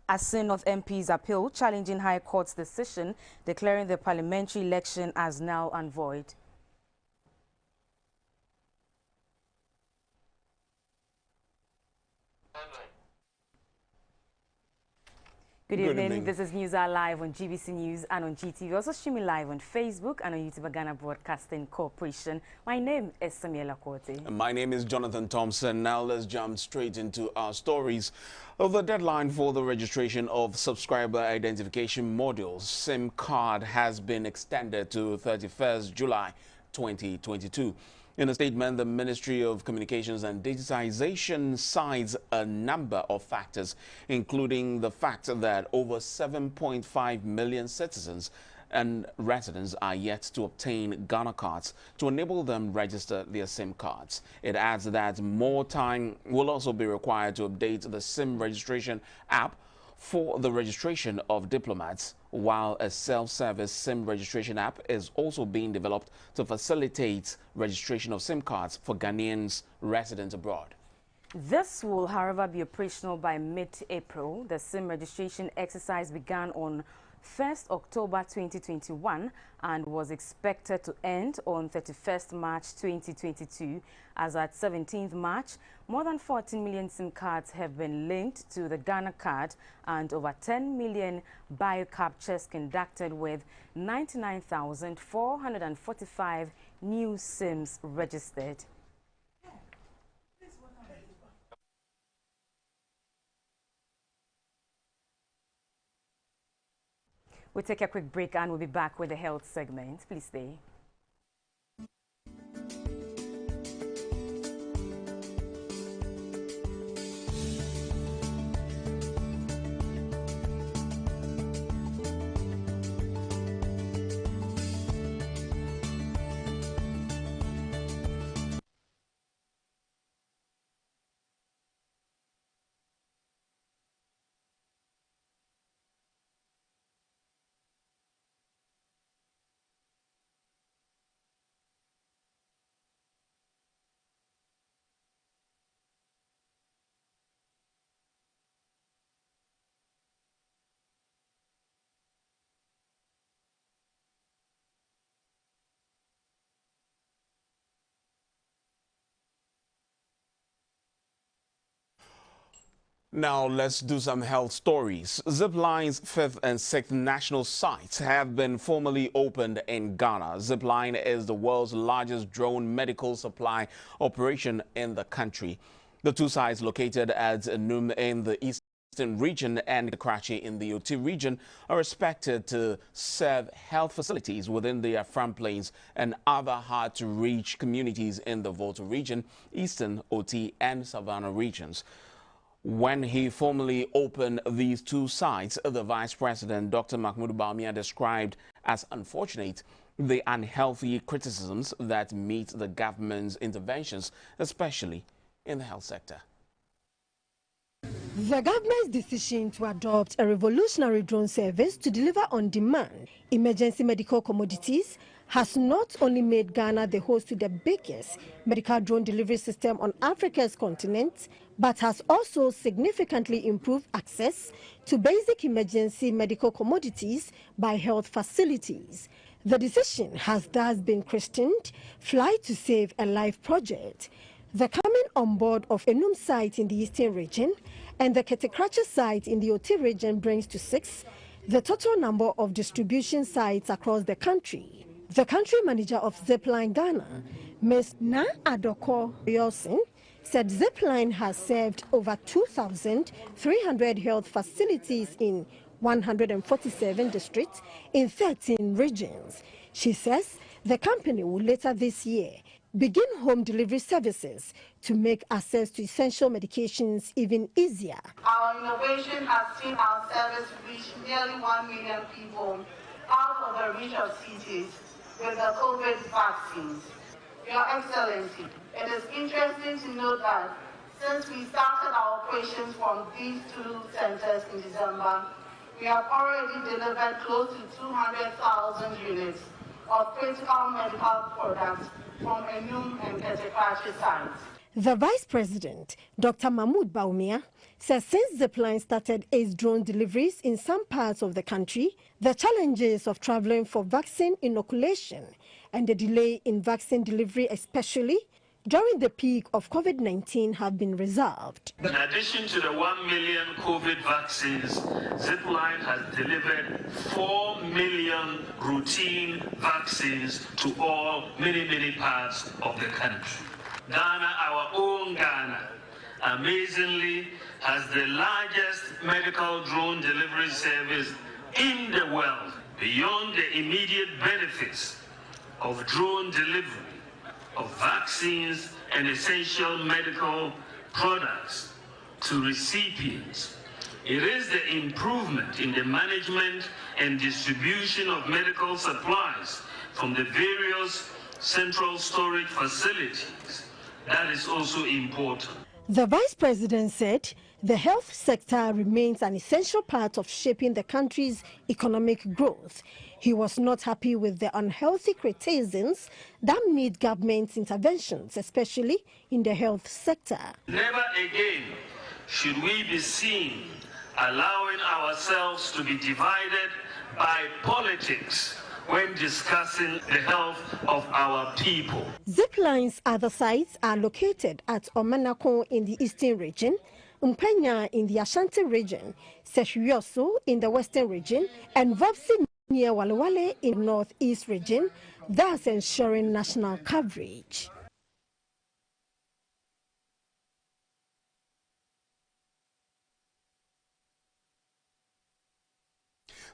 Asin of MPs appeal challenging High Court's decision declaring the parliamentary election as null and void. Good evening. This is News Hour Live on GBC News and on GTV. Also streaming live on Facebook and on YouTube Ghana Broadcasting Corporation. My name is Samuel Akwoti. And my name is Jonathan Thompson. Now let's jump straight into our stories. The deadline for the registration of subscriber identification modules, SIM card, has been extended to 31st July 2022. In a statement, the Ministry of Communications and Digitization cites a number of factors, including the fact that over 7.5 million citizens and residents are yet to obtain Ghana cards to enable them register their SIM cards. It adds that more time will also be required to update the SIM registration app for the registration of diplomats, while a self-service SIM registration app is also being developed to facilitate registration of SIM cards for Ghanaians resident abroad. This will, however, be operational by mid-April. The SIM registration exercise began on 1st October 2021 and was expected to end on 31st March 2022. As at 17th March, more than 14 million SIM cards have been linked to the Ghana card and over 10 million bio-captures conducted with 99,445 new SIMs registered. We'll take a quick break and we'll be back with the health segment. Please stay. Now let's do some health stories. Zipline's 5th and 6th national sites have been formally opened in Ghana. Zipline is the world's largest drone medical supply operation in the country. The two sites located at Num in the eastern region and Karachi in the Oti region are expected to serve health facilities within the Afram Plains and other hard-to-reach communities in the Volta region, Eastern, Oti and Savannah regions. When he formally opened these two sites, the Vice President, Dr. Mahmoud Bawumia, described as unfortunate the unhealthy criticisms that meet the government's interventions, especially in the health sector. The government's decision to adopt a revolutionary drone service to deliver on-demand emergency medical commodities has not only made Ghana the host to the biggest medical drone delivery system on Africa's continent, but has also significantly improved access to basic emergency medical commodities by health facilities. The decision has thus been christened Fly to Save a Life project. The coming on board of Enum site in the eastern region and the Ketekrachi site in the Oti region brings to 6 the total number of distribution sites across the country. The country manager of Zipline Ghana, Ms. Na Adoko Yosin, said Zipline has served over 2,300 health facilities in 147 districts in 13 regions. She says the company will later this year begin home delivery services to make access to essential medications even easier. Our innovation has seen our service reach nearly 1 million people out of the reach of cities with the COVID vaccines. Your Excellency, it is interesting to note that since we started our operations from these two centers in December, we have already delivered close to 200,000 units of critical medical products from Enum and Ketekrachi sites. The Vice President, Dr. Mahmoud Bawumia, says since Zipline started its drone deliveries in some parts of the country, the challenges of traveling for vaccine inoculation and the delay in vaccine delivery, especially during the peak of COVID-19, have been resolved. In addition to the 1 million COVID vaccines, Zipline has delivered 4 million routine vaccines to all many parts of the country. Ghana, our own Ghana, amazingly has the largest medical drone delivery service in the world. Beyond the immediate benefits of drone delivery of vaccines and essential medical products to recipients, it is the improvement in the management and distribution of medical supplies from the various central storage facilities that is also important. The Vice President said the health sector remains an essential part of shaping the country's economic growth. He was not happy with the unhealthy criticisms that need government interventions, especially in the health sector. Never again should we be seen allowing ourselves to be divided by politics when discussing the health of our people. Zipline's other sites are located at Omanako in the eastern region, Mpenya in the Ashanti region, Seshioso in the western region, and Vopsi near Walewale in the northeast region, thus ensuring national coverage.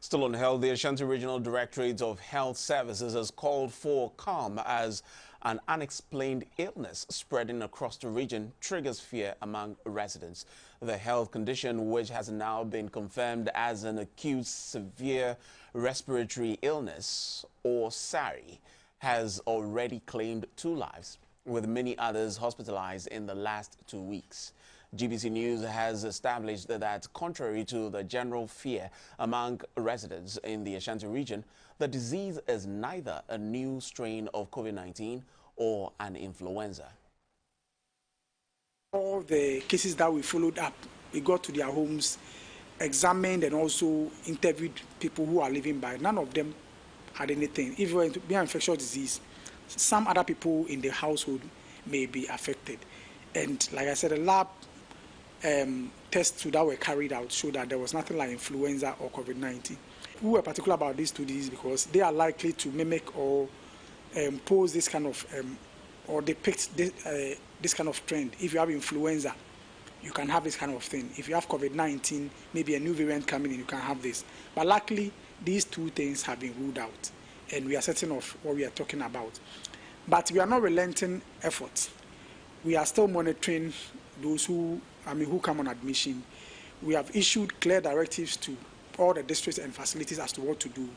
Still on health, the Ashanti Regional Directorate of Health Services has called for calm as an unexplained illness spreading across the region triggers fear among residents. The health condition, which has now been confirmed as an acute severe respiratory illness, or SARI, has already claimed 2 lives, with many others hospitalized in the last 2 weeks. GBC News has established that contrary to the general fear among residents in the Ashanti region, the disease is neither a new strain of COVID-19 or an influenza. All the cases that we followed up, we got to their homes, examined and also interviewed people who are living by. None of them had anything. If it were to be an infectious disease, some other people in the household may be affected. And like I said, the lab tests that were carried out showed that there was nothing like influenza or COVID-19. We were particular about these 2 diseases because they are likely to mimic or pose this kind of or depict this kind of trend. If you have influenza, you can have this kind of thing. If you have COVID-19, maybe a new variant coming in, you can have this. But luckily, these 2 things have been ruled out, and we are certain of what we are talking about. But we are not relenting efforts. We are still monitoring those who come on admission. We have issued clear directives to all the districts and facilities as to what to do.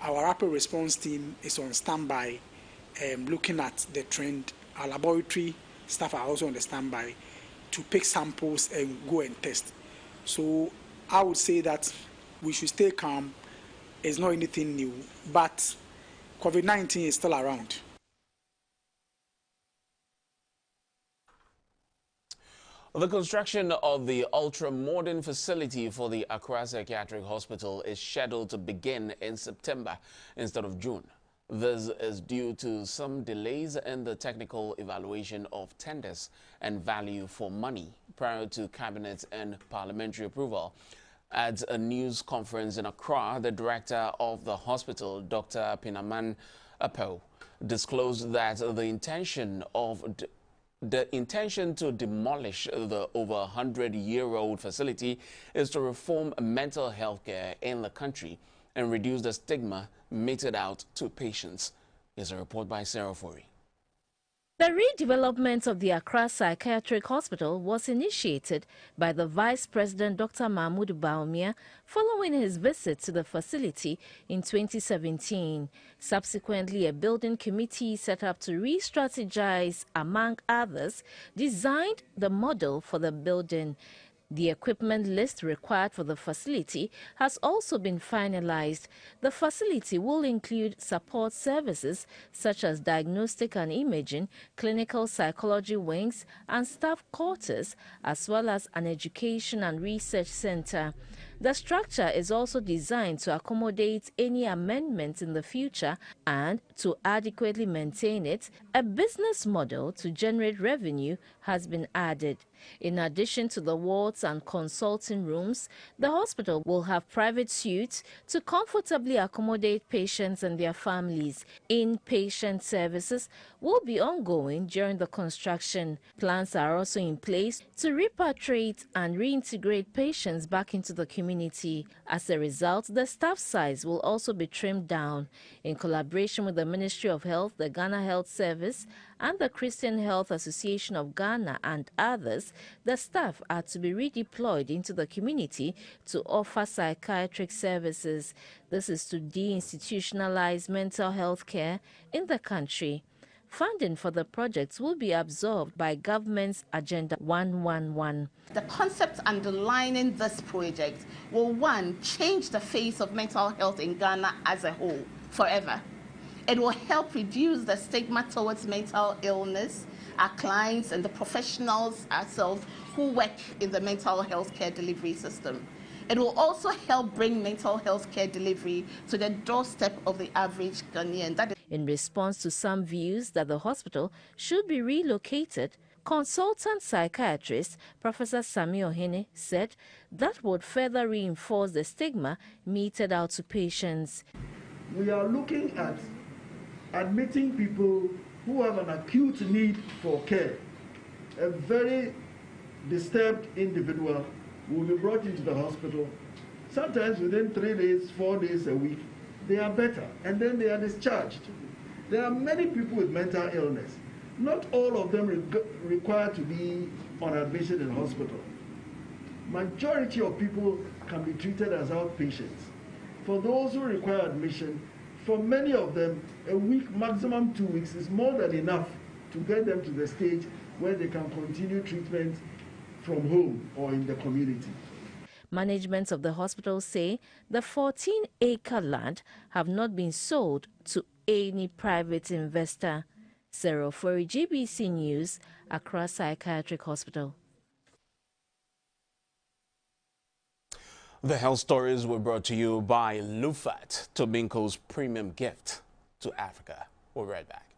Our rapid response team is on standby, looking at the trend. Our laboratory staff are also on the standby to pick samples and go and test. So I would say that we should stay calm. It's not anything new, but COVID-19 is still around. The construction of the ultra-modern facility for the Accra Psychiatric Hospital is scheduled to begin in September instead of June. This is due to some delays in the technical evaluation of tenders and value for money prior to cabinet and parliamentary approval. At a news conference in Accra, the director of the hospital, Dr. Pinaman Apo, disclosed that the intention to demolish the over 100-year-old facility is to reform mental health care in the country and reduce the stigma meted out to patients. Here's a report by Respiratory. The redevelopment of the Accra Psychiatric Hospital was initiated by the Vice President Dr. Mahmoud Baumia following his visit to the facility in 2017. Subsequently, a building committee set up to re-strategize, among others, designed the model for the building. The equipment list required for the facility has also been finalized. The facility will include support services such as diagnostic and imaging, clinical psychology wings, and staff quarters, as well as an education and research center. The structure is also designed to accommodate any amendments in the future and to adequately maintain it. A business model to generate revenue has been added. In addition to the wards and consulting rooms, the hospital will have private suites to comfortably accommodate patients and their families. Inpatient services will be ongoing during the construction. Plans are also in place to repatriate and reintegrate patients back into the community. As a result, the staff size will also be trimmed down. In collaboration with the Ministry of Health, the Ghana Health Service, and the Christian Health Association of Ghana and others, the staff are to be redeployed into the community to offer psychiatric services. This is to deinstitutionalize mental health care in the country. Funding for the projects will be absorbed by government's Agenda 111. The concept underlining this project will, one, change the face of mental health in Ghana as a whole, forever. It will help reduce the stigma towards mental illness. Our clients and the professionals ourselves who work in the mental health care delivery system. It will also help bring mental health care delivery to the doorstep of the average Ghanaian. In response to some views that the hospital should be relocated, consultant psychiatrist Professor Sami Ohene said that would further reinforce the stigma meted out to patients. We are looking at admitting people who have an acute need for care. A very disturbed individual will be brought into the hospital. Sometimes within 3 days, 4 days a week, they are better, and then they are discharged. There are many people with mental illness. Not all of them require to be on admission in hospital. Majority of people can be treated as outpatients. For those who require admission, for many of them, a week, maximum 2 weeks, is more than enough to get them to the stage where they can continue treatment from home or in the community. Management of the hospital say the 14-acre land have not been sold to any private investor. Sarah for GBC News, Accra Psychiatric Hospital. The health stories were brought to you by Lufat, Tobinco's premium gift to Africa. We'll be right back.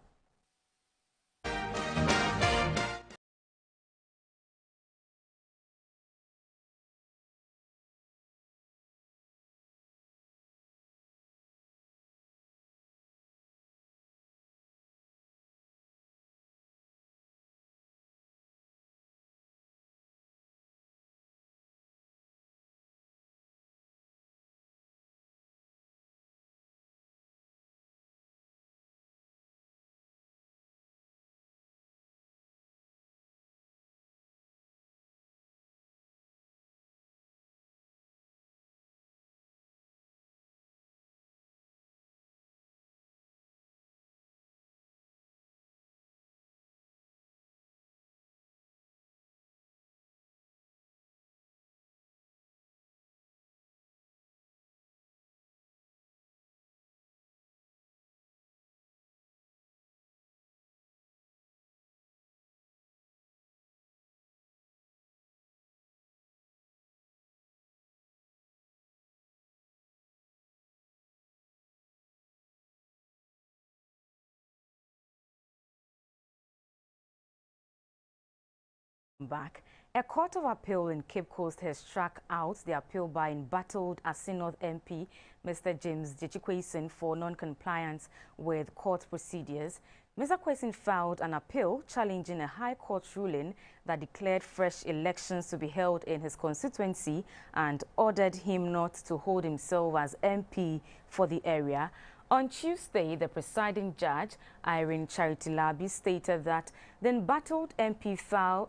Back. A court of appeal in Cape Coast has struck out the appeal by embattled Asinorth MP Mr. James Jechikwesin for non-compliance with court procedures. Mr. Kwesin filed an appeal challenging a High Court ruling that declared fresh elections to be held in his constituency and ordered him not to hold himself as MP for the area. On Tuesday, the presiding judge, Irene Charity Labi, stated that the embattled MP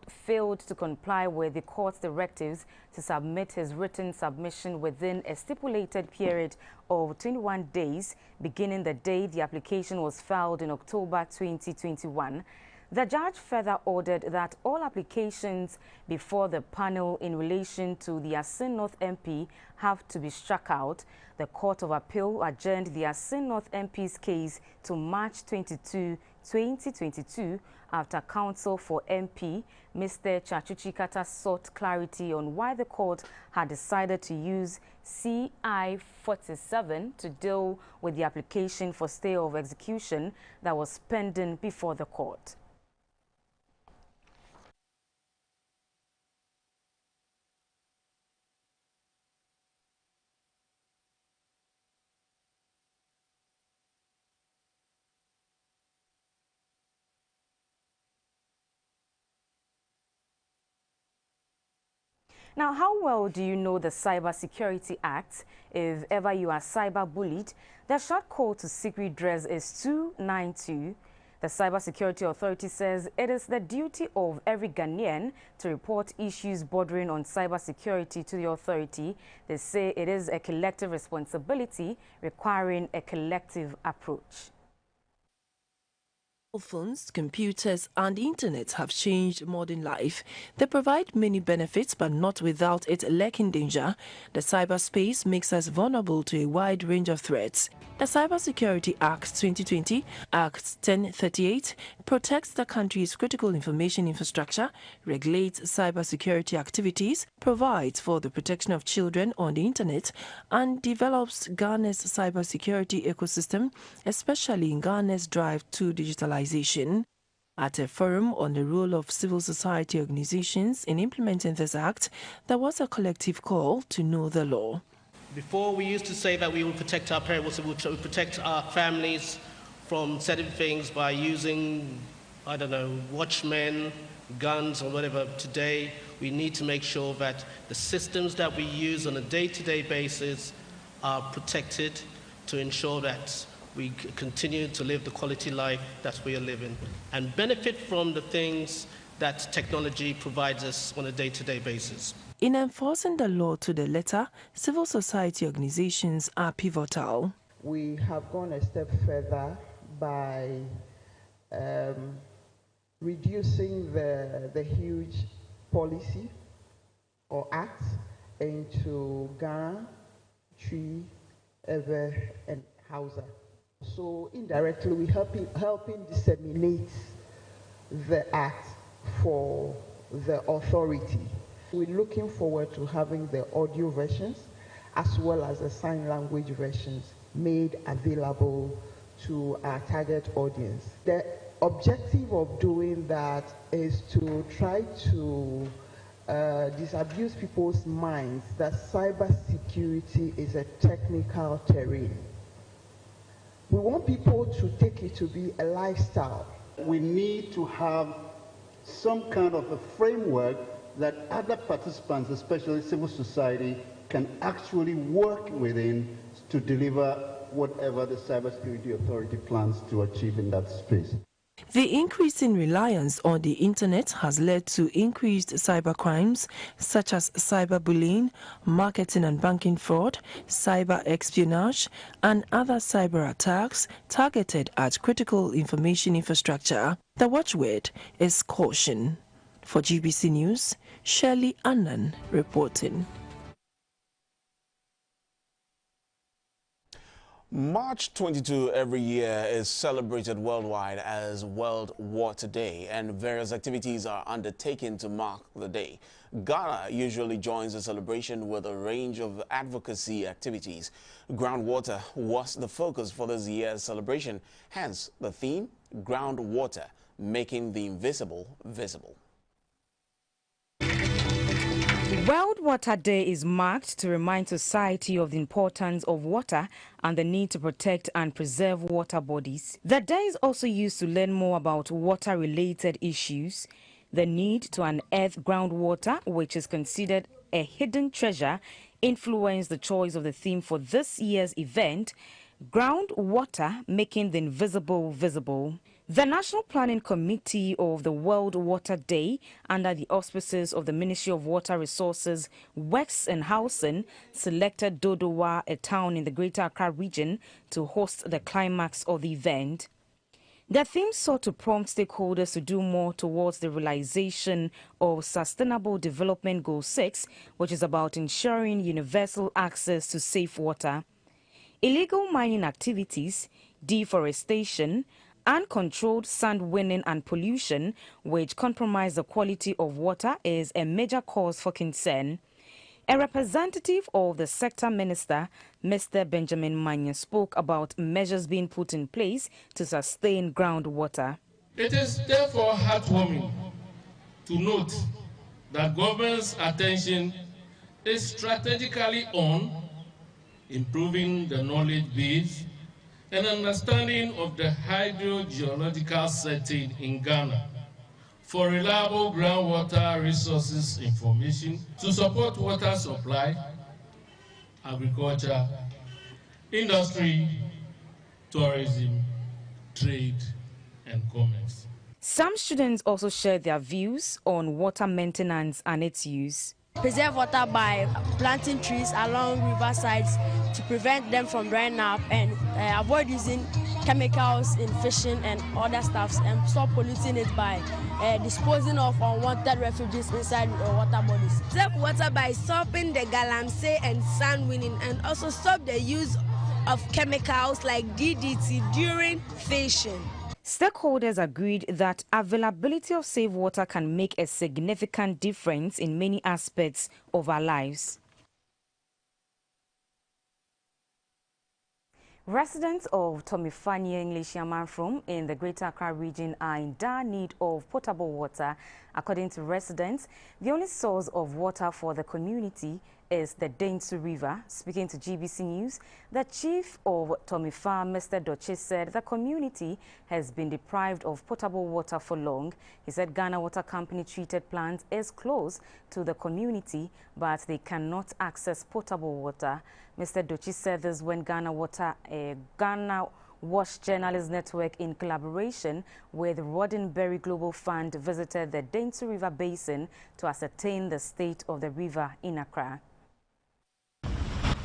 failed to comply with the court's directives to submit his written submission within a stipulated period of 21 days, beginning the day the application was filed in October 2021. The judge further ordered that all applications before the panel in relation to the Asin North MP have to be struck out. The Court of Appeal adjourned the Asin North MP's case to March 22, 2022 after counsel for MP, Mr. Chachuchi Kata, sought clarity on why the court had decided to use CI 47 to deal with the application for stay of execution that was pending before the court. Now, how well do you know the Cybersecurity Act? If ever you are cyber-bullied, the short code to secret dress is 292. The Cybersecurity Authority says it is the duty of every Ghanaian to report issues bordering on cybersecurity to the authority. They say it is a collective responsibility requiring a collective approach. Phones, computers and internet have changed modern life. They provide many benefits, but not without it lurking danger. The cyberspace makes us vulnerable to a wide range of threats. The Cybersecurity Act 2020, Act 1038, protects the country's critical information infrastructure, regulates cybersecurity activities, provides for the protection of children on the internet, and develops Ghana's cybersecurity ecosystem, especially in Ghana's drive to digitalization. At a forum on the role of civil society organizations in implementing this act, there was a collective call to know the law. Before, we used to say that we would protect our parents, we would protect our families from certain things by using, I don't know, watchmen, guns, or whatever. Today, we need to make sure that the systems that we use on a day-to-day basis are protected to ensure that we continue to live the quality life that we are living and benefit from the things that technology provides us on a day-to-day basis. In enforcing the law to the letter, civil society organizations are pivotal. We have gone a step further by reducing the huge policy or act into Ghana, Tree, Ever, and Hausa. So indirectly, we're helping disseminate the act for the authority. We're looking forward to having the audio versions as well as the sign language versions made available to our target audience. The objective of doing that is to try to disabuse people's minds that cybersecurity is a technical terrain. We want people to take it to be a lifestyle. We need to have some kind of a framework that other participants, especially civil society, can actually work within to deliver whatever the Cybersecurity Authority plans to achieve in that space. The increasing reliance on the internet has led to increased cybercrimes such as cyberbullying, marketing and banking fraud, cyber espionage, and other cyber attacks targeted at critical information infrastructure. The watchword is caution. For GBC News, Shirley Annan reporting. March 22 every year is celebrated worldwide as World Water Day, and various activities are undertaken to mark the day. Ghana usually joins the celebration with a range of advocacy activities. Groundwater was the focus for this year's celebration, hence the theme, Groundwater, making the invisible visible. World Water Day is marked to remind society of the importance of water and the need to protect and preserve water bodies. The day is also used to learn more about water-related issues. The need to unearth groundwater, which is considered a hidden treasure, influenced the choice of the theme for this year's event, Groundwater, making the invisible visible. The National Planning Committee of the World Water Day, under the auspices of the Ministry of Water Resources, Works and Housing, selected Dodowa, a town in the Greater Accra region, to host the climax of the event. The theme sought to prompt stakeholders to do more towards the realization of Sustainable Development Goal 6, which is about ensuring universal access to safe water. Illegal mining activities, deforestation, uncontrolled sand winning and pollution, which compromise the quality of water, is a major cause for concern. A representative of the sector minister, Mr. Benjamin Manya, spoke about measures being put in place to sustain groundwater. It is therefore heartwarming to note that government's attention is strategically on improving the knowledge base and understanding of the hydrogeological setting in Ghana for reliable groundwater resources information to support water supply, agriculture, industry, tourism, trade, and commerce. Some students also shared their views on water maintenance and its use. Preserve water by planting trees along riversides to prevent them from drying up, and avoid using chemicals in fishing and other stuffs, and stop polluting it by disposing of unwanted refugees inside water bodies. Save water by stopping the galamsey and sand winning, and also stop the use of chemicals like DDT during fishing. Stakeholders agreed that availability of safe water can make a significant difference in many aspects of our lives. Residents of Tomifani English Yamanfrom in the Greater Accra region are in dire need of potable water. According to residents, the only source of water for the community is the Densu River. Speaking to GBC News, the chief of Tomifa, Mr. Doche, said the community has been deprived of potable water for long. He said Ghana Water Company treated plant is close to the community, but they cannot access potable water. Mr. Doche said this when Ghana Wash Journalist Network, in collaboration with Roddenberry Global Fund, visited the Densu River Basin to ascertain the state of the river in Accra.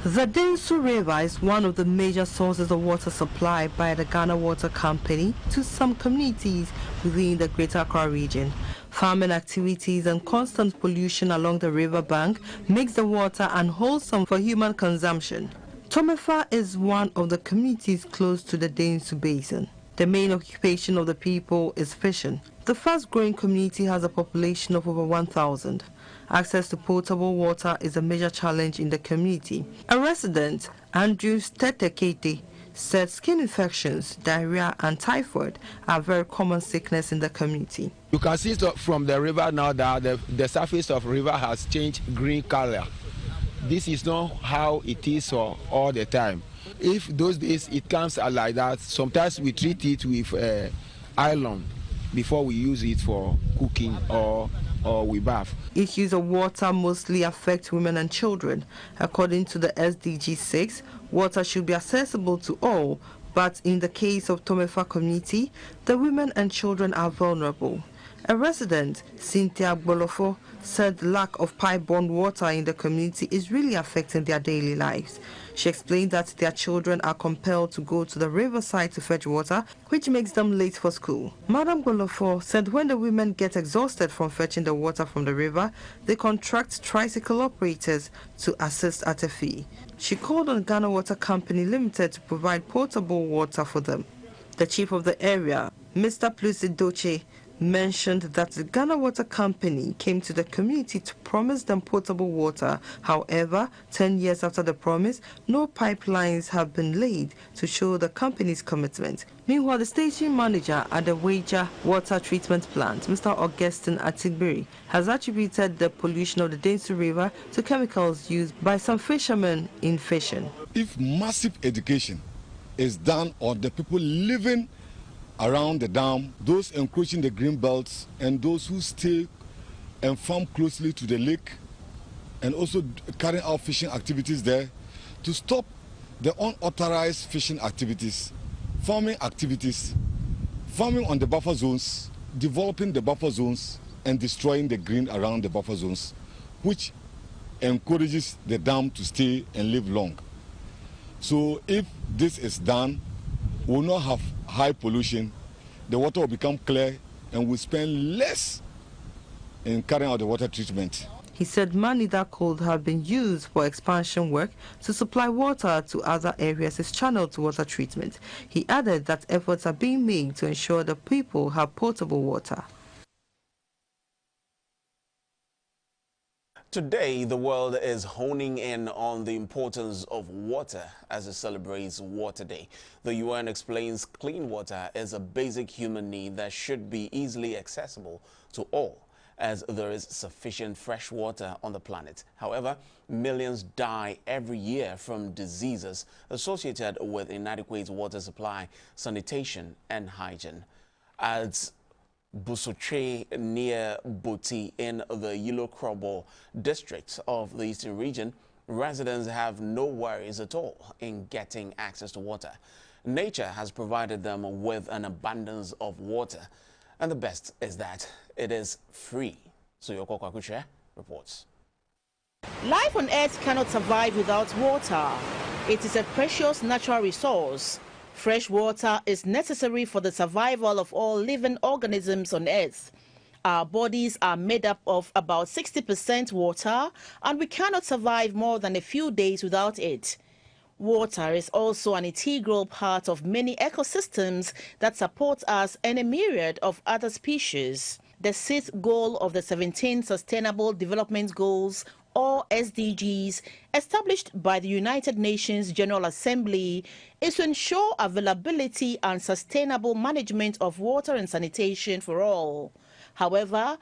The Densu River is one of the major sources of water supply by the Ghana Water Company to some communities within the Greater Accra region. Farming activities and constant pollution along the riverbank makes the water unwholesome for human consumption. Tomifa is one of the communities close to the Densu Basin. The main occupation of the people is fishing. The fast-growing community has a population of over 1,000. Access to potable water is a major challenge in the community. A resident, Andrew Stetekete, said skin infections, diarrhea and typhoid are very common sickness in the community. You can see from the river now that the surface of the river has changed green color. This is not how it is all the time. If those days it comes like that, sometimes we treat it with iron before we use it for cooking or we bath. Issues of water mostly affect women and children. According to the SDG 6, water should be accessible to all, but in the case of Tomifa community, the women and children are vulnerable. A resident, Cynthia Bolofo, said the lack of pipe-borne water in the community is really affecting their daily lives. She explained that their children are compelled to go to the riverside to fetch water, which makes them late for school. Madam Bolofo said when the women get exhausted from fetching the water from the river, they contract tricycle operators to assist at a fee. She called on Ghana Water Company Limited to provide potable water for them. The chief of the area, Mr. Plusi Doche, mentioned that the Ghana Water Company came to the community to promise them potable water. However, 10 years after the promise, no pipelines have been laid to show the company's commitment. Meanwhile, the station manager at the Wager Water Treatment Plant, Mr. Augustine Atibiri, has attributed the pollution of the Densu River to chemicals used by some fishermen in fishing. If massive education is done on the people living around the dam, those encroaching the green belts, and those who stay and farm closely to the lake, and also carrying out fishing activities there, to stop the unauthorized fishing activities, farming on the buffer zones, developing the buffer zones, and destroying the green around the buffer zones, which encourages the dam to stay and live long. So if this is done, we will not have high pollution, the water will become clear and we'll spend less in carrying out the water treatment. He said money that could have been used for expansion work to supply water to other areas is channeled to water treatment. He added that efforts are being made to ensure that people have potable water. Today, the world is honing in on the importance of water as it celebrates Water Day. The UN explains clean water is a basic human need that should be easily accessible to all, as there is sufficient fresh water on the planet. However, millions die every year from diseases associated with inadequate water supply, sanitation, and hygiene. As Busotwe near Boti in the Yilo-Krobo district of the eastern region, residents have no worries at all in getting access to water. Nature has provided them with an abundance of water, and the best is that it is free. Suyoko Kwakuche reports. Life on Earth cannot survive without water. It is a precious natural resource. Fresh water is necessary for the survival of all living organisms on Earth. Our bodies are made up of about 60% water, and we cannot survive more than a few days without it. Water is also an integral part of many ecosystems that support us and a myriad of other species. The sixth goal of the 17 Sustainable Development Goals, or SDGs, established by the United Nations General Assembly, is to ensure availability and sustainable management of water and sanitation for all. However,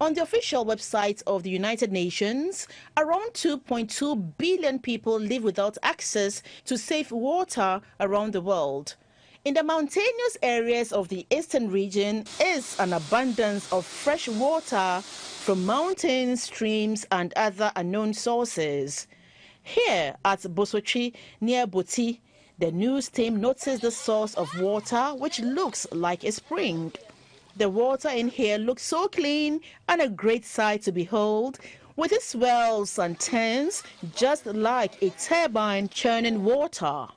on the official website of the United Nations, around 2.2 billion people live without access to safe water around the world. In the mountainous areas of the eastern region is an abundance of fresh water from mountains, streams, and other unknown sources. Here at Busotwe near Boti, the news team noticed the source of water, which looks like a spring. The water in here looks so clean and a great sight to behold, with its wells and tanks just like a turbine churning water.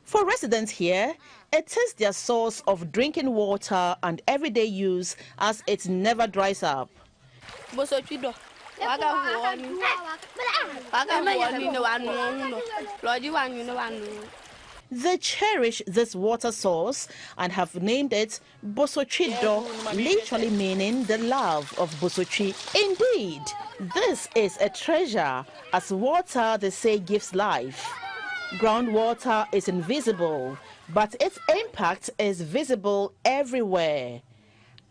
For residents here, it is their source of drinking water and everyday use, as it never dries up. They cherish this water source and have named it Bosochido, literally meaning the love of Busotwe. Indeed, this is a treasure, as water, they say, gives life. Groundwater is invisible, but its impact is visible everywhere.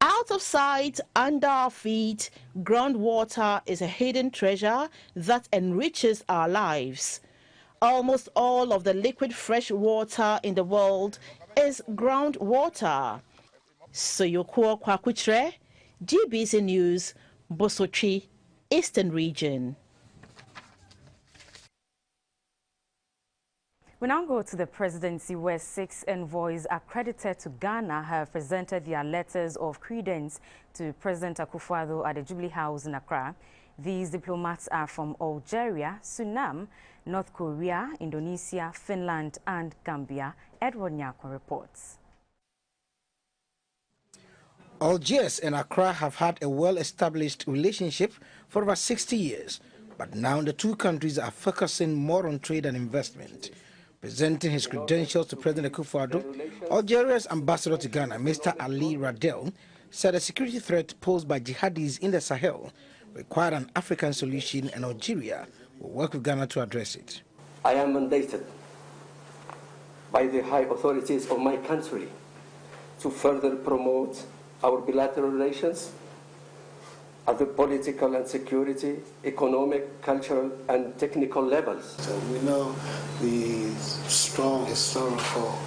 Out of sight, under our feet, groundwater is a hidden treasure that enriches our lives. Almost all of the liquid fresh water in the world is groundwater. Soyoko Kwakuche, GBC News, Busotwe, Eastern Region. We now go to the presidency, where 6 envoys accredited to Ghana have presented their letters of credence to President Akufo-Addo at the Jubilee House in Accra. These diplomats are from Algeria, Suriname, North Korea, Indonesia, Finland, and Gambia. Edward Nyako reports. Algiers and Accra have had a well-established relationship for over 60 years, but now the two countries are focusing more on trade and investment. Presenting his credentials to President Akufo-Addo, Algeria's ambassador to Ghana, Mr. Ali Radel, said a security threat posed by jihadis in the Sahel required an African solution, and Algeria will work with Ghana to address it. I am mandated by the high authorities of my country to further promote our bilateral relations at the political and security, economic, cultural, and technical levels. So we know the strong historical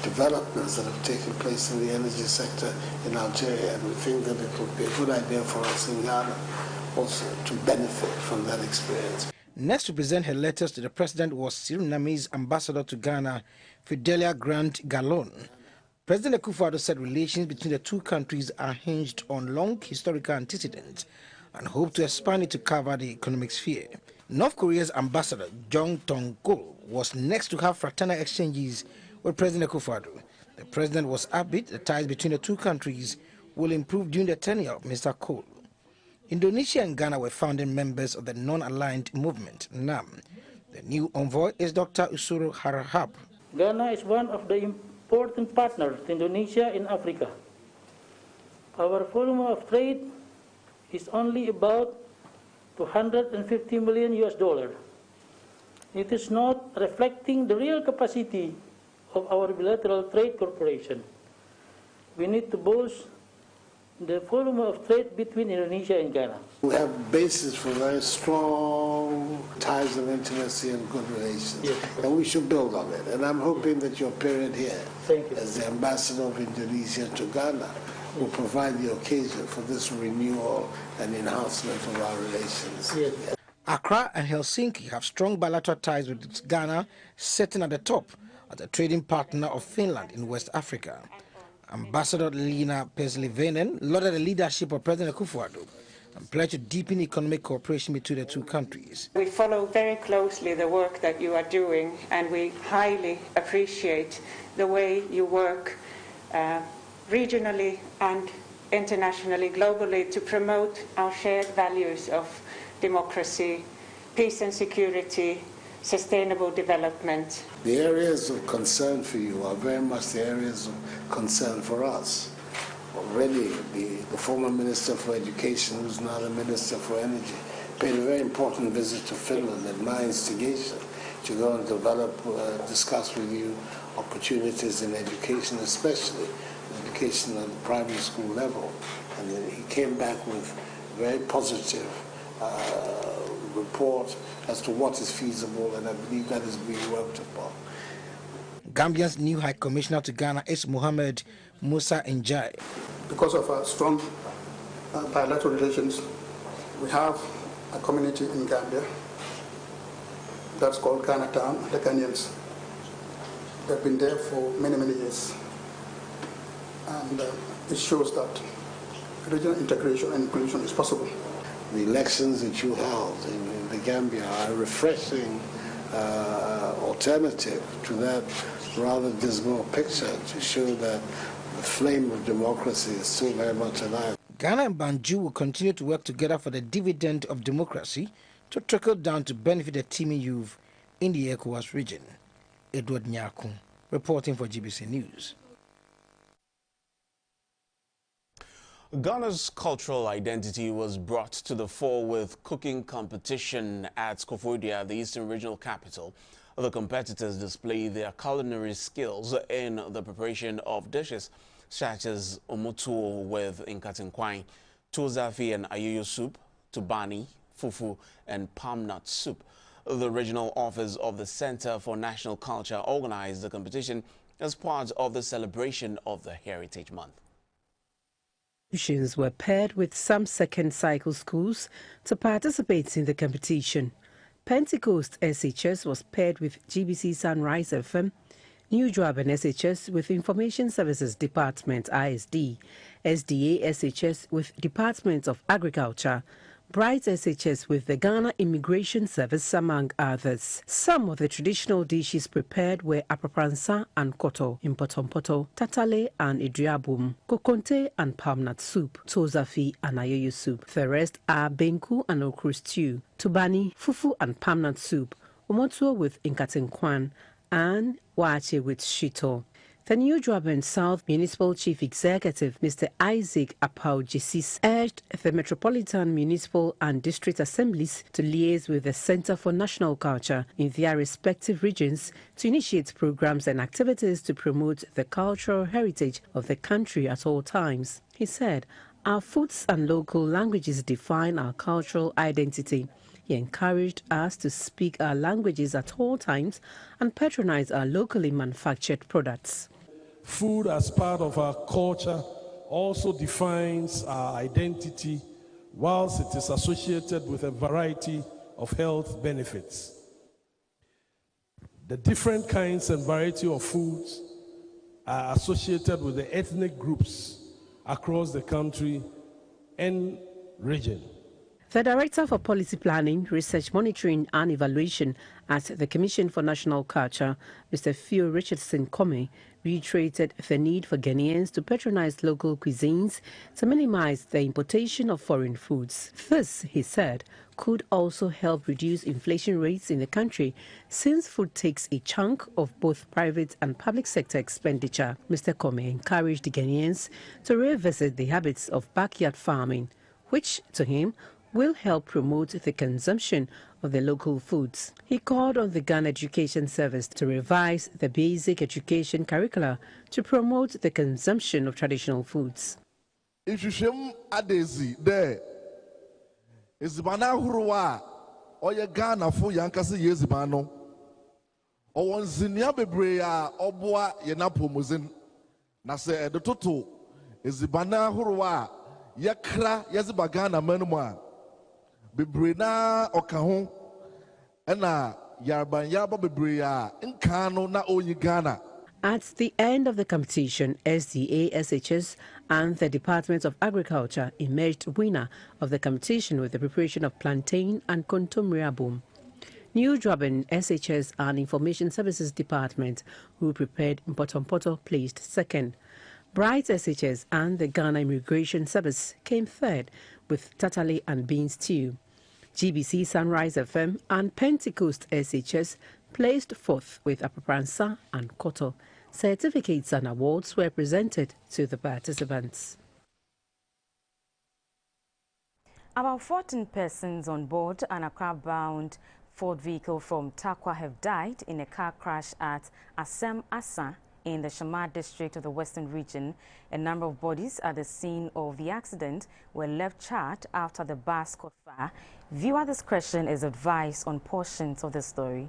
developments that have taken place in the energy sector in Algeria, and we think that it would be a good idea for us in Ghana also to benefit from that experience. Next to present her letters to the president was Suriname's ambassador to Ghana, Fidelia Grant Gallon. President Akufo-Addo said relations between the two countries are hinged on long historical antecedents and hope to expand it to cover the economic sphere. North Korea's ambassador, Jong Tong-kul, was next to have fraternal exchanges with President Akufo-Addo. The president was upbeat the ties between the two countries will improve during the tenure of Mr. Cole. Indonesia and Ghana were founding members of the Non-Aligned Movement, NAM. The new envoy is Dr. Usuru Harahap. Ghana is one of the important partners to Indonesia in Africa. Our volume of trade is only about $250 million US. It is not reflecting the real capacity of our bilateral trade cooperation. We need to boost the volume of trade between Indonesia and Ghana. We have basis for very strong ties of intimacy and good relations, yes, and we should build on it. And I'm hoping that your period here, as the ambassador of Indonesia to Ghana, will provide the occasion for this renewal and enhancement of our relations. Yes. Accra and Helsinki have strong bilateral ties with Ghana, sitting at the top as a trading partner of Finland in West Africa. Ambassador Lina Peslivainen lauded the leadership of President Akufo-Addo and pledged to deepen economic cooperation between the two countries. We follow very closely the work that you are doing, and we highly appreciate the way you work regionally and internationally, globally, to promote our shared values of democracy, peace and security, sustainable development. The areas of concern for you are very much the areas of concern for us. Already, the former Minister for Education, who's now the Minister for Energy, paid a very important visit to Finland at my instigation to go and develop, discuss with you opportunities in education, especially education at the primary school level. And then he came back with a very positive report as to what is feasible, and I believe that is being worked upon. Gambia's new High Commissioner to Ghana is Mohamed Musa Njai. Because of our strong bilateral relations, we have a community in Gambia that's called Ghana Town, the Ghanaians. They've been there for many, many years. And it shows that regional integration and inclusion is possible. The elections that you held in the Gambia are a refreshing alternative to that rather dismal picture to show that the flame of democracy is still very much alive. Ghana and Banjul will continue to work together for the dividend of democracy to trickle down to benefit the teeming youth in the ECOWAS region. Edward Nyakun, reporting for GBC News. Ghana's cultural identity was brought to the fore with cooking competition at Koforidua, the eastern regional capital. The competitors display their culinary skills in the preparation of dishes such as omotuo with nkatinkwai, tozafi and ayoyo soup, tubani, fufu, and palm nut soup. The regional office of the Center for National Culture organized the competition as part of the celebration of the Heritage Month. Were paired with some second cycle schools to participate in the competition. Pentecost SHS was paired with GBC Sunrise FM, New Joab and SHS with Information Services Department ISD, SDA SHS with Department of Agriculture, Bright SHS with the Ghana Immigration Service, among others. Some of the traditional dishes prepared were apapransa and koto, impotompoto, tatale and idriabum, kokonte and palm nut soup, tozafi and ayoyo soup. The rest are benku and okra stew, tubani, fufu and palm nut soup, omotuo with nkatenkwan, and wache with shito. The New Joab South Municipal Chief Executive, Mr. Isaac Apau-Jesis, urged the Metropolitan Municipal and District Assemblies to liaise with the Center for National Culture in their respective regions to initiate programs and activities to promote the cultural heritage of the country at all times. He said, "Our foods and local languages define our cultural identity." He encouraged us to speak our languages at all times and patronize our locally manufactured products. Food as part of our culture also defines our identity, whilst it is associated with a variety of health benefits. The different kinds and variety of foods are associated with the ethnic groups across the country and region. The Director for Policy Planning, Research Monitoring and Evaluation at the Commission for National Culture, Mr. Phil Richardson Comey, reiterated the need for Ghanaians to patronize local cuisines to minimize the importation of foreign foods. This, he said, could also help reduce inflation rates in the country since food takes a chunk of both private and public sector expenditure. Mr. Comey encouraged the Ghanaians to revisit the habits of backyard farming, which, to him, will help promote the consumption of the local foods. He called on the Ghana Education Service to revise the basic education curricula to promote the consumption of traditional foods. If you shame adezi there, ezibana huruwa oye Ghana fo yankasi yezibano. Owonzinia bebreya obwa yenapo muzin. Na se edototo ezibana huruwa yakra yazibagana menuma. Bebrena okaho ena yarban yaba bebreya nkano na oyi Ghana. At the end of the competition, SDA, SHS and the Department of Agriculture emerged winner of the competition with the preparation of plantain and contomria boom. New Draben, SHS and Information Services Department, who prepared Mpotompoto, placed second. Bright SHS and the Ghana Immigration Service came third with tatale and bean stew. GBC Sunrise FM and Pentecost SHS placed fourth with apapransa and koto. Certificates and awards were presented to the participants. About 14 persons on board an Accra-bound Ford vehicle from Takwa have died in a car crash at Asem Asa in the Shamar district of the Western region. A number of bodies at the scene of the accident were left charred after the bus caught fire. Viewer discretion is advised on portions of the story.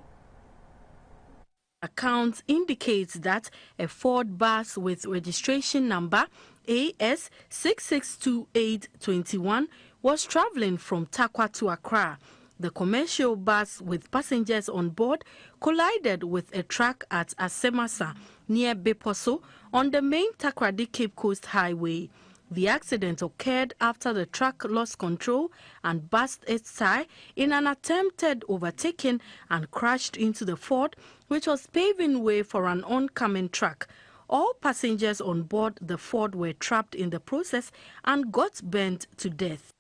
Accounts indicates that a Ford bus with registration number AS 662821 was traveling from Takwa to Accra. The commercial bus with passengers on board collided with a truck at Asemasa near Beposo on the main Takoradi Cape Coast Highway. The accident occurred after the truck lost control and burst its tire in an attempted overtaking and crashed into the Ford, which was paving way for an oncoming truck. All passengers on board the Ford were trapped in the process and got burnt to death.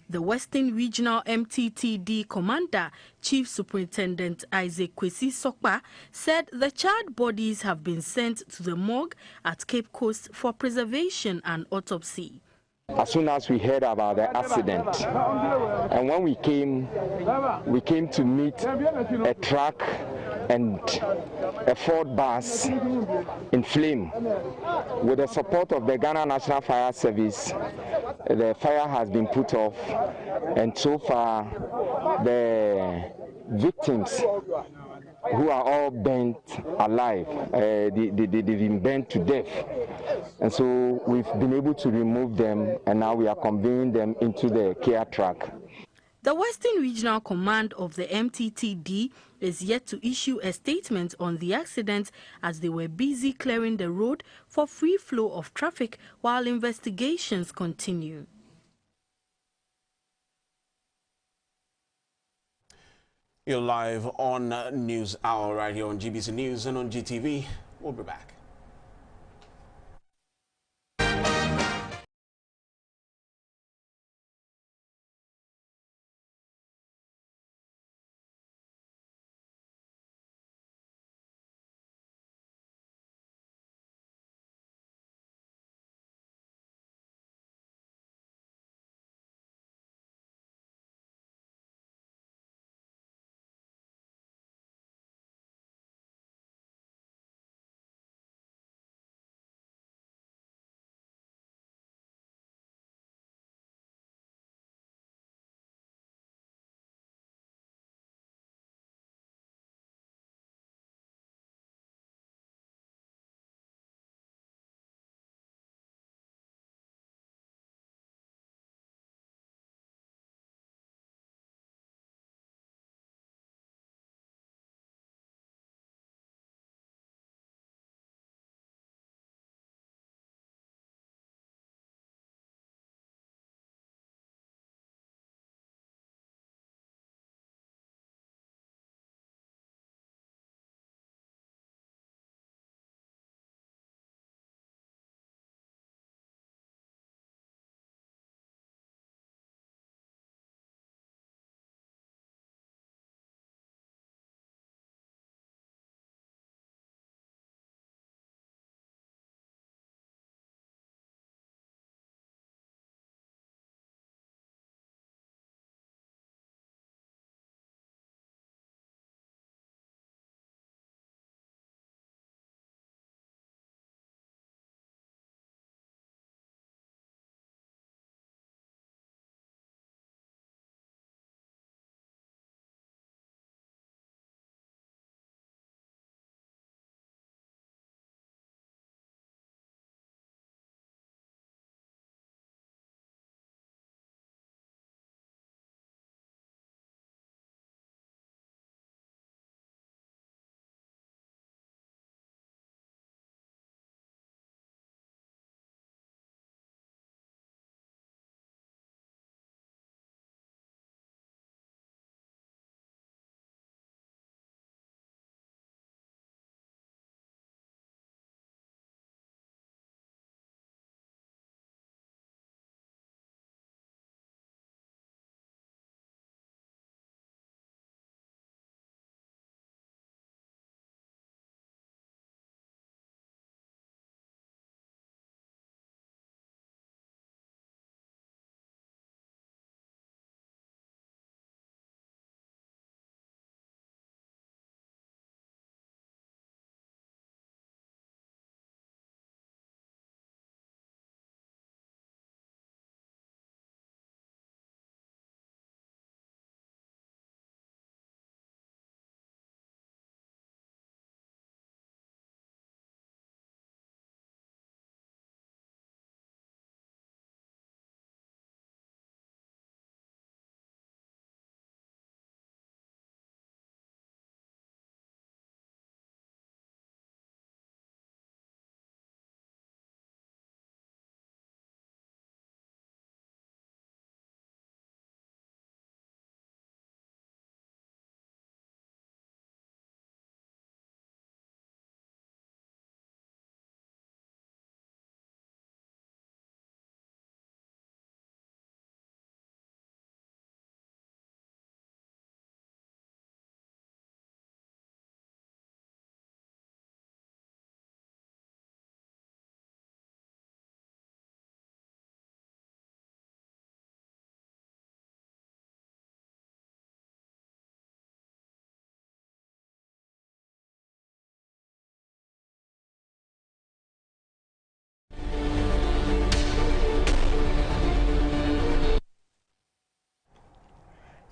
The Western Regional MTTD Commander, Chief Superintendent Isaac Kwesi Sokpa, said the charred bodies have been sent to the morgue at Cape Coast for preservation and autopsy. As soon as we heard about the accident, and when we came to meet a truck and a Ford bus in flame. With the support of the Ghana National Fire Service, the fire has been put off, and so far the victims, who are all burnt alive, they've been burnt to death. And so we've been able to remove them, and now we are conveying them into the care truck. The Western Regional Command of the MTTD is yet to issue a statement on the accident, as they were busy clearing the road for free flow of traffic while investigations continue. You're live on News Hour right here on GBC News and on GTV. We'll be back.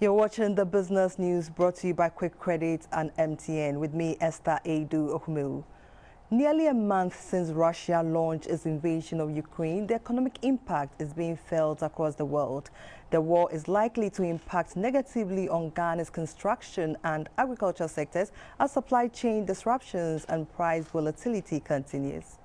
You're watching the business news brought to you by Quick Credit and MTN with me, Esther Edu Ohumu. Nearly a month since Russia launched its invasion of Ukraine, the economic impact is being felt across the world. The war is likely to impact negatively on Ghana's construction and agriculture sectors as supply chain disruptions and price volatility continues.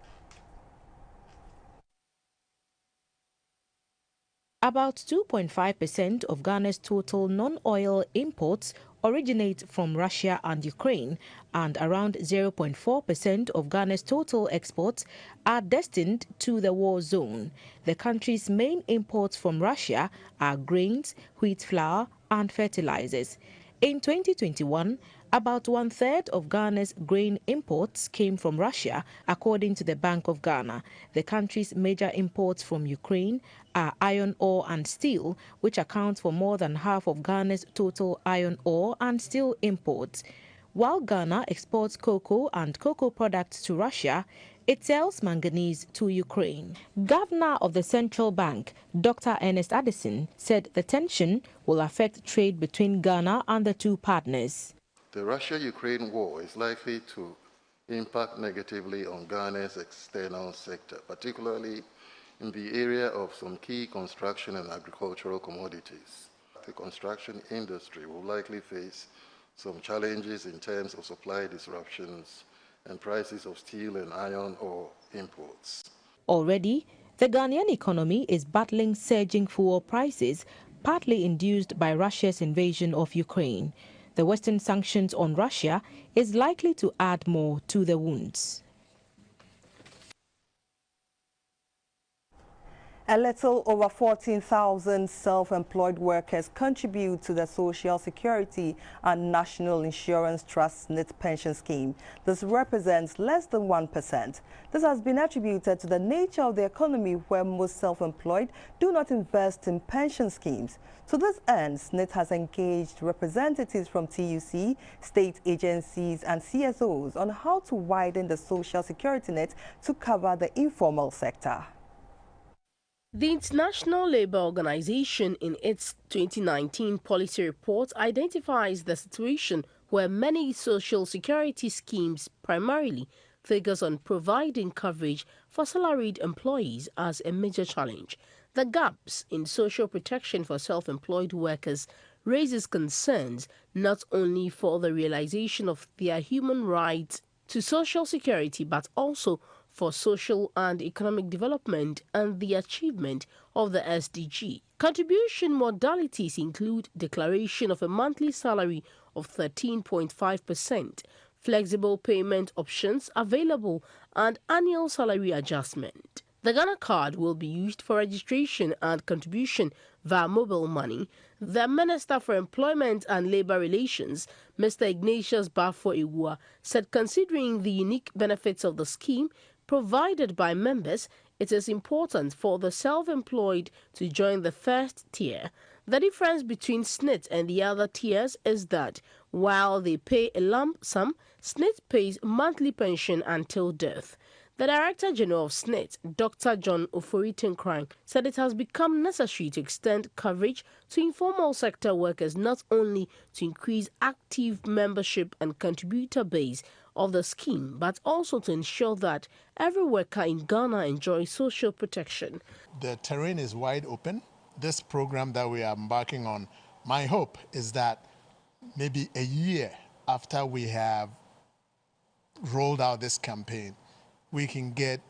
About 2.5% of Ghana's total non-oil imports originate from Russia and Ukraine, and around 0.4% of Ghana's total exports are destined to the war zone. The country's main imports from Russia are grains, wheat flour, and fertilizers. In 2021, about one-third of Ghana's grain imports came from Russia, according to the Bank of Ghana. The country's major imports from Ukraine are iron ore and steel, which account for more than half of Ghana's total iron ore and steel imports. While Ghana exports cocoa and cocoa products to Russia, it sells manganese to Ukraine. Governor of the Central Bank, Dr. Ernest Addison, said the tension will affect trade between Ghana and the two partners. The Russia-Ukraine war is likely to impact negatively on Ghana's external sector, particularly in the area of some key construction and agricultural commodities. The construction industry will likely face some challenges in terms of supply disruptions and prices of steel and iron ore imports. Already, the Ghanaian economy is battling surging fuel prices, partly induced by Russia's invasion of Ukraine. The Western sanctions on Russia is likely to add more to the wounds. A little over 14,000 self-employed workers contribute to the Social Security and National Insurance Trust SNIT pension scheme. This represents less than 1%. This has been attributed to the nature of the economy where most self-employed do not invest in pension schemes. To this end, SNIT has engaged representatives from TUC, state agencies and CSOs on how to widen the social security net to cover the informal sector. The International Labour Organization, in its 2019 policy report, identifies the situation where many social security schemes primarily focus on providing coverage for salaried employees as a major challenge. The gaps in social protection for self-employed workers raises concerns not only for the realization of their human rights to social security, but also for social and economic development and the achievement of the SDG. Contribution modalities include declaration of a monthly salary of 13.5%, flexible payment options available, and annual salary adjustment. The Ghana card will be used for registration and contribution via mobile money. The Minister for Employment and Labour Relations, Mr. Ignatius Bafo-Ewua, said considering the unique benefits of the scheme provided by members, it is important for the self-employed to join the first tier. The difference between SNIT and the other tiers is that while they pay a lump sum, SNIT pays monthly pension until death. The Director General of SNIT, Dr. John Ofori-Tinkrang, said it has become necessary to extend coverage to informal sector workers not only to increase active membership and contributor base of the scheme, but also to ensure that every worker in Ghana enjoys social protection. The terrain is wide open. This program that we are embarking on, my hope is that maybe a year after we have rolled out this campaign, we can get,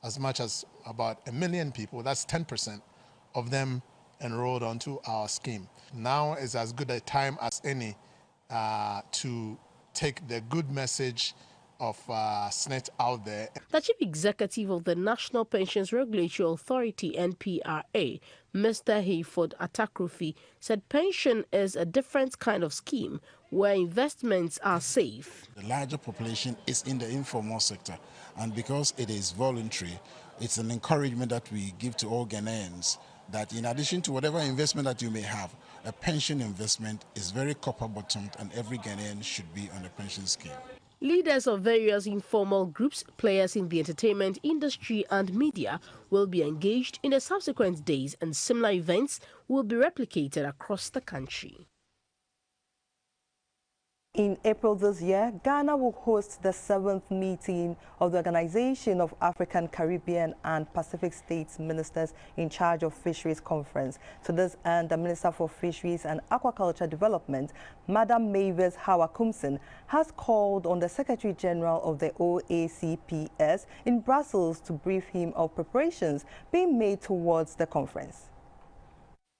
as much as about 1 million people, that's 10% of them enrolled onto our scheme. Now is as good a time as any to take the good message of SNIT out there. The Chief Executive of the National Pensions Regulatory Authority, NPRA, Mr. Hayford Atakrofi, said pension is a different kind of scheme where investments are safe. The larger population is in the informal sector, and because it is voluntary, it's an encouragement that we give to all Ghanaians that in addition to whatever investment that you may have, a pension investment is very copper-bottomed and every Ghanaian should be on a pension scheme. Leaders of various informal groups, players in the entertainment industry and media will be engaged in the subsequent days, and similar events will be replicated across the country. In April this year, Ghana will host the 7th meeting of the Organization of African, Caribbean and Pacific States Ministers in charge of Fisheries Conference. To this end, the Minister for Fisheries and Aquaculture Development, Madam Mavis Hawakumson, has called on the Secretary General of the OACPS in Brussels to brief him of preparations being made towards the conference.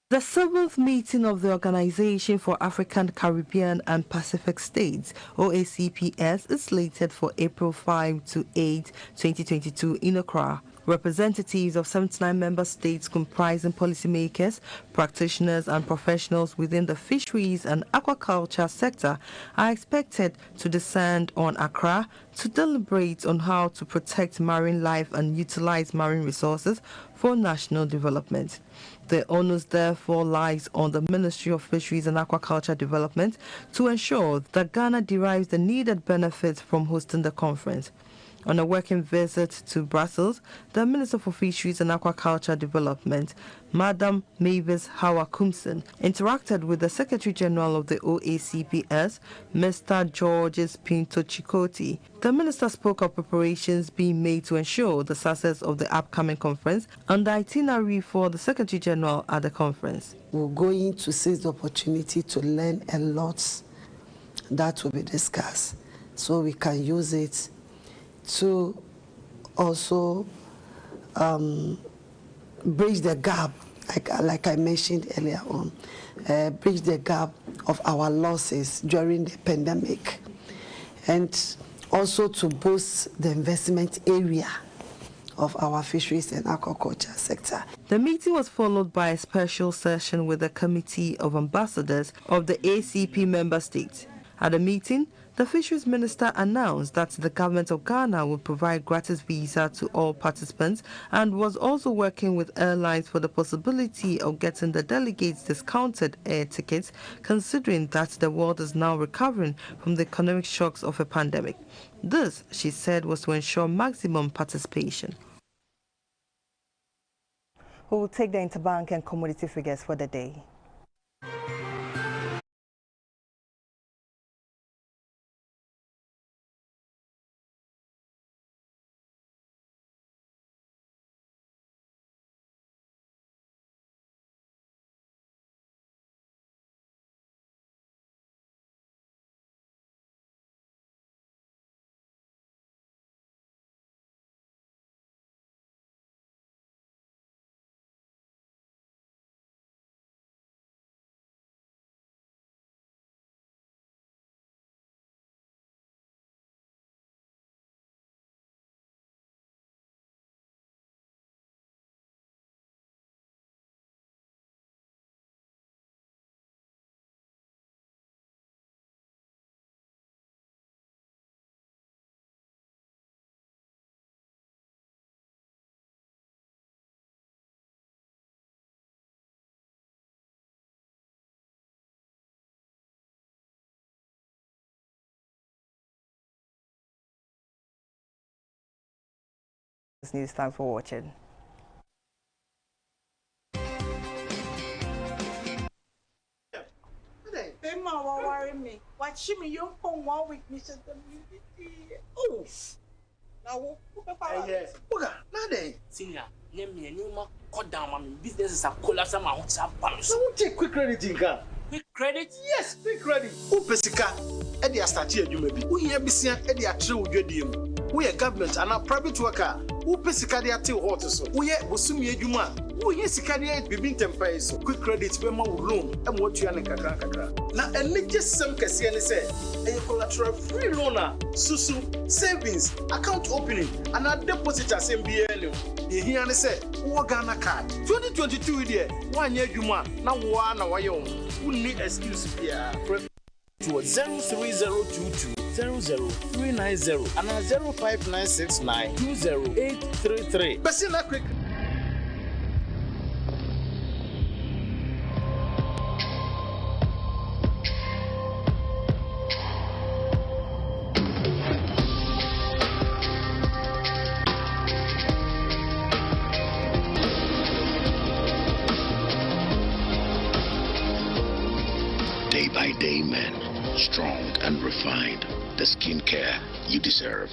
The 7th meeting of the Organization for African, Caribbean and Pacific States, OACPS, is slated for April 5 to 8, 2022 in Accra. Representatives of 79 member states comprising policymakers, practitioners and professionals within the fisheries and aquaculture sector are expected to descend on Accra to deliberate on how to protect marine life and utilize marine resources for national development. The onus therefore lies on the Ministry of Fisheries and Aquaculture Development to ensure that Ghana derives the needed benefits from hosting the conference. On a working visit to Brussels, the Minister for Fisheries and Aquaculture Development, Madam Mavis Hawakumson, interacted with the Secretary General of the OACPS, Mr. Georges Pinto Chikoti. The Minister spoke of preparations being made to ensure the success of the upcoming conference and the itinerary for the Secretary General at the conference. We're going to seize the opportunity to learn a lot that will be discussed, so we can use it to also bridge the gap, like I mentioned earlier on, bridge the gap of our losses during the pandemic, and also to boost the investment area of our fisheries and aquaculture sector. The meeting was followed by a special session with the Committee of Ambassadors of the ACP member states. At the meeting, the Fisheries Minister announced that the government of Ghana would provide gratis visa to all participants and was also working with airlines for the possibility of getting the delegates discounted air tickets, considering that the world is now recovering from the economic shocks of a pandemic. This, she said, was to ensure maximum participation. We will take the interbank and commodity figures for the day. News. Thanks for watching. Me. Watch me, you come 1 week, Mr. Oh, now, yes, Senior, name me and you cut down my business is a collapse. I'm out of bounds. So, take quick credit in car. Quick credit? Yes, quick credit. Who Pesica? Eddie Astatia, you may be. We have been Eddie at True Udium. We are government and a private worker. Who Pesicadia till horses. We are Busumi Juma. Who is Sicadia Bibin Tempest. Quick credit, Bema loan, and what you are Kakra. Now, and let just some Cassian say, a collateral free loaner, Susu, savings, account opening, and a deposit as MBL. The here say, Wagana card. 2022 year, 1 year Juma, now 1 hour young. Who need excuse here? To 03022 00390 and 05969 20833. Basina quick. strong and refined. The skincare you deserve.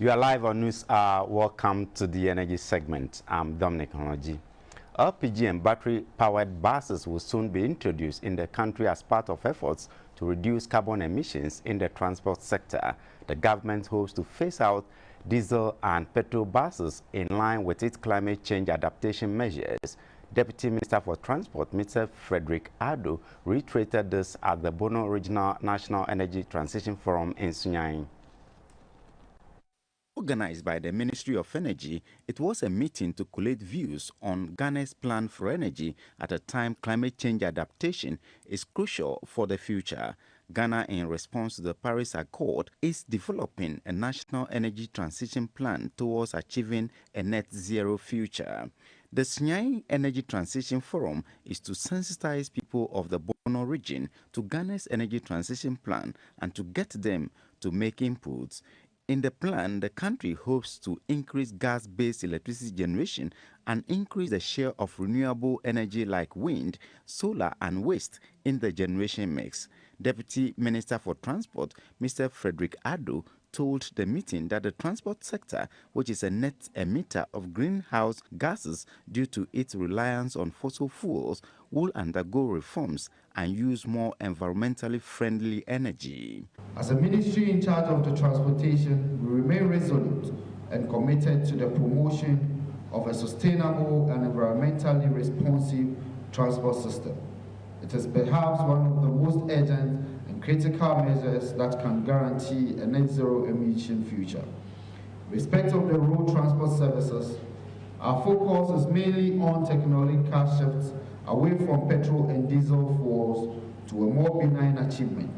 You are live on News Hour. Welcome to the energy segment. I'm Dominic Honoji. LPG and battery-powered buses will soon be introduced in the country as part of efforts to reduce carbon emissions in the transport sector. The government hopes to phase out diesel and petrol buses in line with its climate change adaptation measures. Deputy Minister for Transport, Mr. Frederick Ado, reiterated this at the Bono Regional National Energy Transition Forum in Sunyani. Organized by the Ministry of Energy, it was a meeting to collate views on Ghana's plan for energy at a time climate change adaptation is crucial for the future. Ghana, in response to the Paris Accord, is developing a national energy transition plan towards achieving a net zero future. The Sunyani Energy Transition Forum is to sensitize people of the Bono region to Ghana's energy transition plan and to get them to make inputs. In the plan, the country hopes to increase gas-based electricity generation and increase the share of renewable energy like wind, solar and waste in the generation mix. Deputy Minister for Transport, Mr. Frederick Ado, told the meeting that the transport sector, which is a net emitter of greenhouse gases due to its reliance on fossil fuels, will undergo reforms and use more environmentally friendly energy. As a ministry in charge of the transportation, we remain resolute and committed to the promotion of a sustainable and environmentally responsive transport system. It is perhaps one of the most urgent and critical measures that can guarantee a net zero emission future. In respect of the road transport services, our focus is mainly on technological shifts away from petrol and diesel fuels to a more benign achievement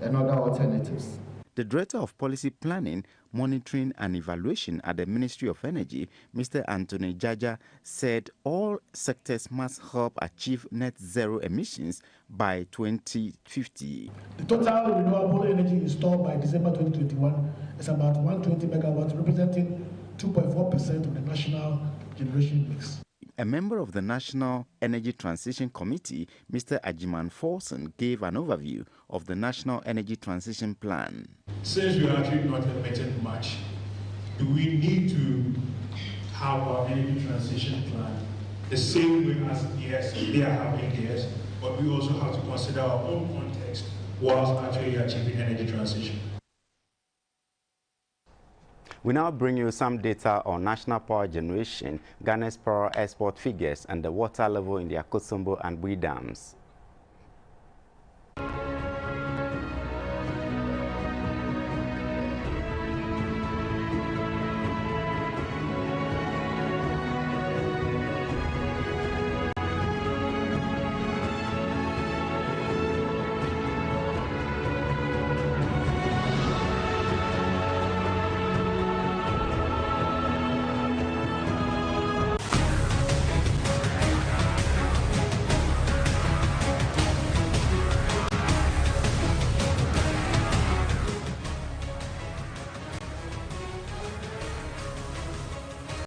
and other alternatives. The Director of Policy Planning, Monitoring and Evaluation at the Ministry of Energy, Mr. Anthony Jaja, said all sectors must help achieve net zero emissions by 2050. The total renewable energy installed by December 2021 is about 120 megawatts, representing 2.4% of the national generation mix. A member of the National Energy Transition Committee, Mr. Ajiman Forson, gave an overview of the National Energy Transition Plan. Since we are actually not emitting much, do we need to have our energy transition plan the same way as yes, they are having theirs, but we also have to consider our own context whilst actually achieving energy transition? We now bring you some data on national power generation, Ghana's power export figures, and the water level in the Akosombo and Bui dams.